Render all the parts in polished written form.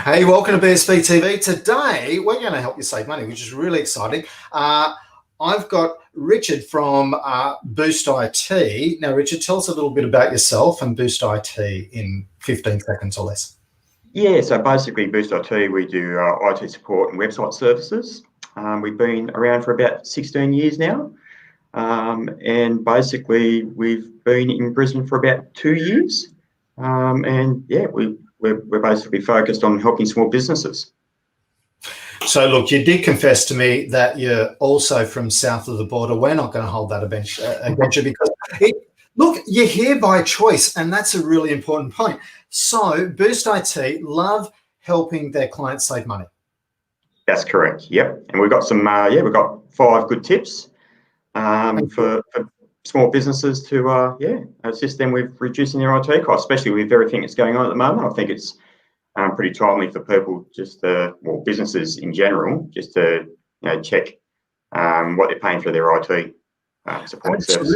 Hey, welcome to BSB TV. Today, we're going to help you save money, which is really exciting. I've got Richard from Boost IT. Now, Richard, tell us a little bit about yourself and Boost IT in 15 seconds or less. Yeah, so basically Boost IT, we do IT support and website services. We've been around for about 16 years now. And basically we've been in Brisbane for about 2 years. And yeah, we're basically focused on helping small businesses. So, look, you did confess to me that you're also from south of the border. We're not going to hold that against you because, look, you're here by choice, and that's a really important point. So, Boost IT love helping their clients save money. That's correct. Yep. And we've got some, we've got 5 good tips for small businesses to, assist them with reducing their IT costs, especially with everything that's going on at the moment. I think it's pretty timely for people, businesses in general, just to check what they're paying for their IT support services.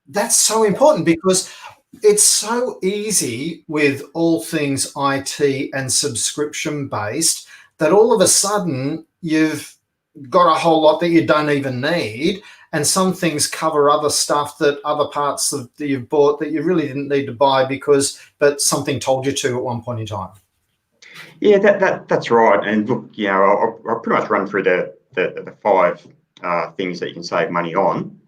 That's so important because it's so easy with all things IT and subscription based that all of a sudden you've got a whole lot that you don't even need, and some things cover other stuff that other parts that you've bought that you really didn't need to buy but something told you to at one point in time. Yeah, that's right. And look, I'll pretty much run through the 5 things that you can save money on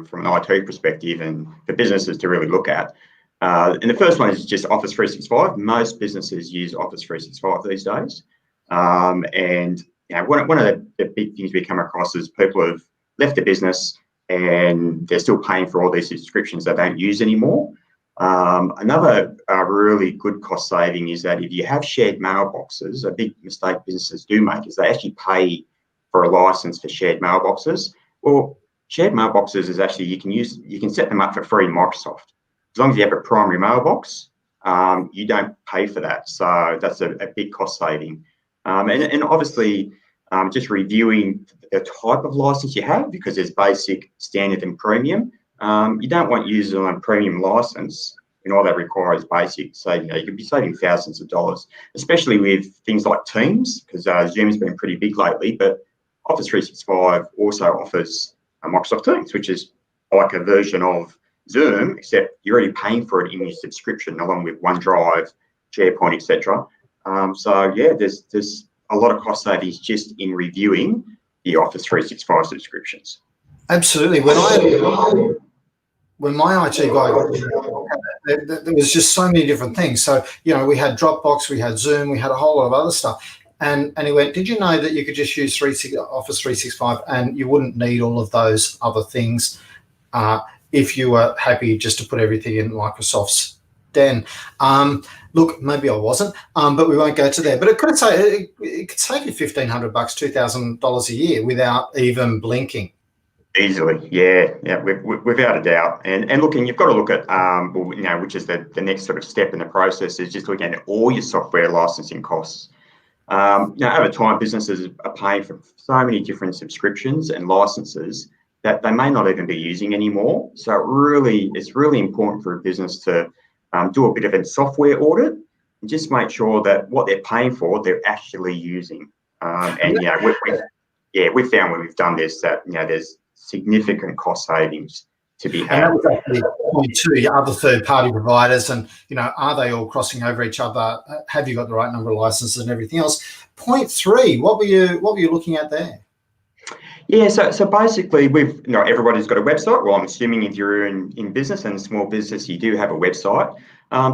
from an IT perspective and for businesses to really look at. And the first one is just Office 365. Most businesses use Office 365 these days. And one of the big things we come across is people have left the business and they're still paying for all these subscriptions they don't use anymore. Another really good cost saving is that if you have shared mailboxes, a big mistake businesses do make is they actually pay for a license for shared mailboxes. Well, shared mailboxes is actually, you can set them up for free in Microsoft. As long as you have a primary mailbox, you don't pay for that. So that's a big cost saving. And obviously, just reviewing the type of license you have, because there's basic, standard and premium. You don't want users on a premium license and all that requires basic. So you could be saving thousands of dollars, especially with things like Teams, because Zoom's been pretty big lately, but Office 365 also offers Microsoft Teams, which is like a version of Zoom, except you're already paying for it in your subscription along with OneDrive, SharePoint, etc. So yeah, there's a lot of cost savings just in reviewing the Office 365 subscriptions. Absolutely. When my IT guy, there was just so many different things. So, we had Dropbox, we had Zoom, we had a whole lot of other stuff. And he went, did you know that you could just use Office 365 and you wouldn't need all of those other things if you were happy just to put everything in Microsoft's den? Look, maybe I wasn't, but we won't go to there. But it could save you $1,500, $2,000 a year without even blinking. Easily, yeah, without a doubt. And looking, you've got to look at, which is the next sort of step in the process, is just looking at all your software licensing costs. Over time, businesses are paying for so many different subscriptions and licenses that they may not even be using anymore. So it's really important for a business to do a bit of a software audit and just make sure that what they're paying for, they're actually using. We've found when we've done this that there's significant cost savings to be had. And that was actually point 2, your other third-party providers, and are they all crossing over each other? Have you got the right number of licenses and everything else? Point 3, what were you looking at there? Yeah, so basically, everybody's got a website. Well, I'm assuming if you're in business and small business, you do have a website.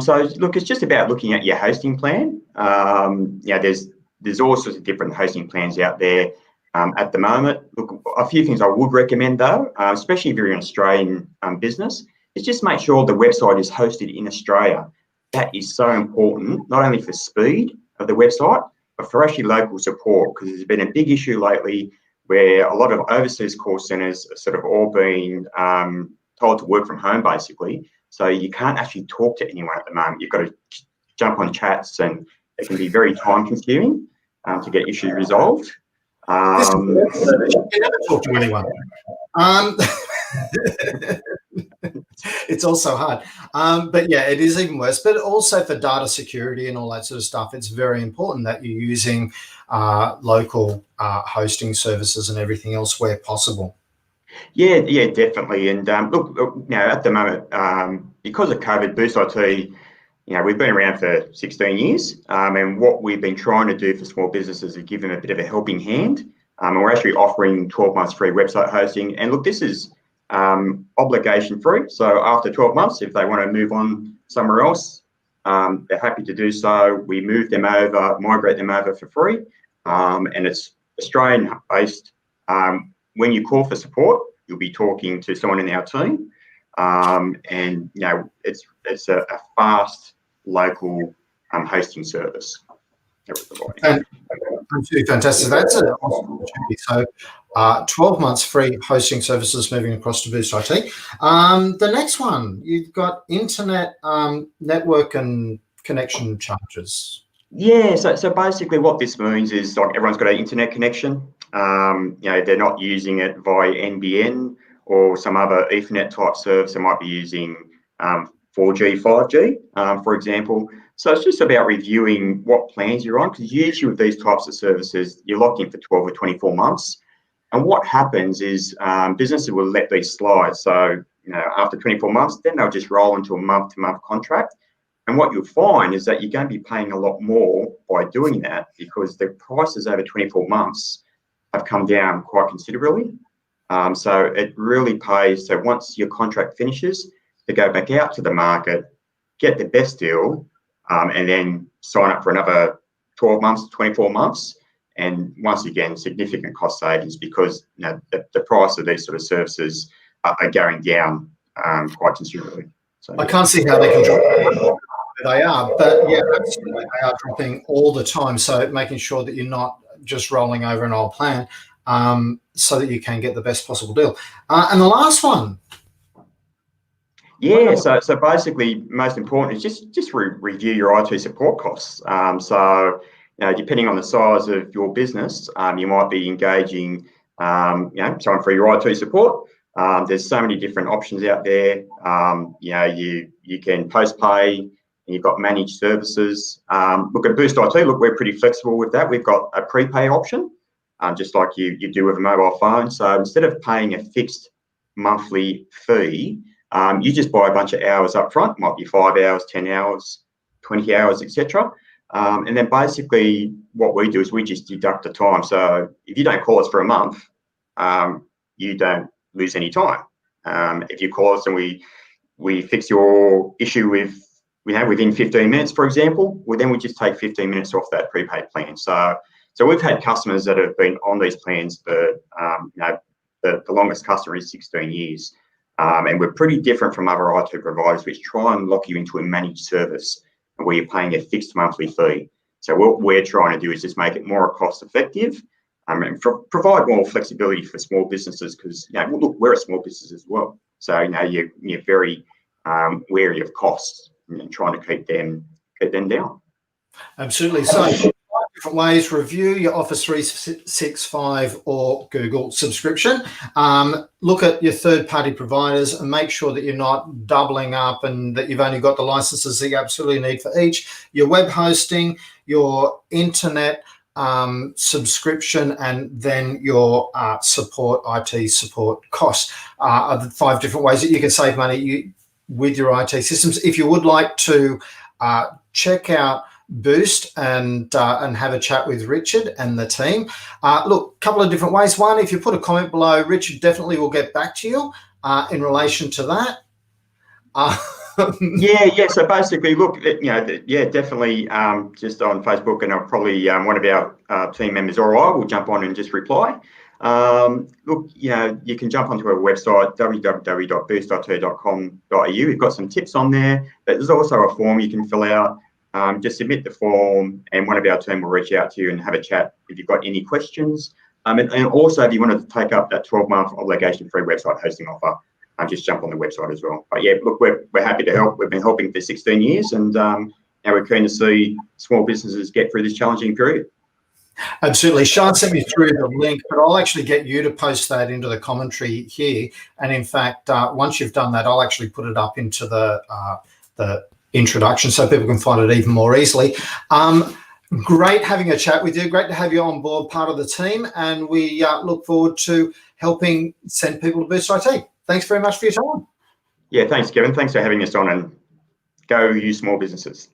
So look, it's just about looking at your hosting plan. There's all sorts of different hosting plans out there. At the moment, look, a few things I would recommend though, especially if you're an Australian business, is just make sure the website is hosted in Australia. That is so important, not only for speed of the website, but for actually local support, because there's been a big issue lately where a lot of overseas call centres are sort of all being told to work from home, basically. So you can't actually talk to anyone at the moment. You've got to jump on chats, and it can be very time-consuming to get issues resolved. You never talk to anyone. It's also hard. But yeah, it is even worse. But also for data security and all that sort of stuff, it's very important that you're using local hosting services and everything else where possible. Yeah, definitely. And look, at the moment, because of COVID, Boost IT, we've been around for 16 years, and what we've been trying to do for small businesses is give them a bit of a helping hand. And we're actually offering 12 months free website hosting. And look, this is obligation free. So after 12 months, if they want to move on somewhere else, they're happy to do so. We move them over, migrate them over for free, and it's Australian based. When you call for support, you'll be talking to someone in our team, and it's a fast local hosting service that we're providing. Absolutely fantastic. That's an awesome opportunity. So, 12 months free hosting services moving across to Boost IT. The next one, you've got internet network and connection charges. Yeah, so basically what this means is like everyone's got an internet connection. They're not using it via NBN or some other Ethernet type service. They might be using 4G, 5G, for example. So it's just about reviewing what plans you're on, because usually with these types of services, you're locked in for 12 or 24 months. And what happens is businesses will let these slide. So, after 24 months, then they'll just roll into a month-to-month contract. And what you'll find is that you're going to be paying a lot more by doing that, because the prices over 24 months have come down quite considerably. So it really pays. So once your contract finishes, to go back out to the market, get the best deal, and then sign up for another 12 months, 24 months. And once again, significant cost savings, because the price of these sort of services are going down quite considerably. So I can't see how they can drop. They are, but yeah, absolutely, they are dropping all the time. So making sure that you're not just rolling over an old plan, so that you can get the best possible deal. And the last one. Yeah, so basically, most important is just review your IT support costs. So depending on the size of your business, you might be engaging someone for your IT support. There's so many different options out there. You can post pay. You've got managed services. Look at Boost IT. Look, we're pretty flexible with that. We've got a prepay option, just like you do with a mobile phone. So instead of paying a fixed monthly fee, you just buy a bunch of hours up front. Might be 5 hours, 10 hours, 20 hours, etc. And then basically what we do is we just deduct the time. So if you don't call us for a month, you don't lose any time. If you call us and we fix your issue within 15 minutes, for example, well, then we just take 15 minutes off that prepaid plan. So we've had customers that have been on these plans for, the longest customer is 16 years. And we're pretty different from other IT providers, which try and lock you into a managed service where you're paying a fixed monthly fee. So what we're trying to do is just make it more cost effective, and provide more flexibility for small businesses, because look, we're a small business as well. So you're very wary of costs and trying to keep them down. Absolutely. So different ways: review your Office 365 or Google subscription. Look at your third-party providers and make sure that you're not doubling up and that you've only got the licenses that you absolutely need for each. Your web hosting, your internet subscription, and then your IT support costs are the 5 different ways that you can save money with your IT systems. If you would like to check out Boost and have a chat with Richard and the team, look, a couple of different ways. One, if you put a comment below, Richard definitely will get back to you in relation to that. Yeah. So basically, look, definitely just on Facebook, and I'll probably one of our team members or I will jump on and just reply. Look, you can jump onto our website, www.boostit.com.au. We've got some tips on there, but there's also a form you can fill out. Just submit the form, and one of our team will reach out to you and have a chat if you've got any questions. And also, if you wanted to take up that 12-month obligation-free website hosting offer, just jump on the website as well. But yeah, look, we're happy to help. We've been helping for 16 years, and now we're keen to see small businesses get through this challenging period. Absolutely. Sean sent me through the link, but I'll actually get you to post that into the commentary here. And in fact, once you've done that, I'll actually put it up into the introduction so people can find it even more easily. Great having a chat with you. Great to have you on board, part of the team. And we look forward to helping send people to Boost IT. Thanks very much for your time. Yeah, thanks, Kevin. Thanks for having us on, and go you small businesses.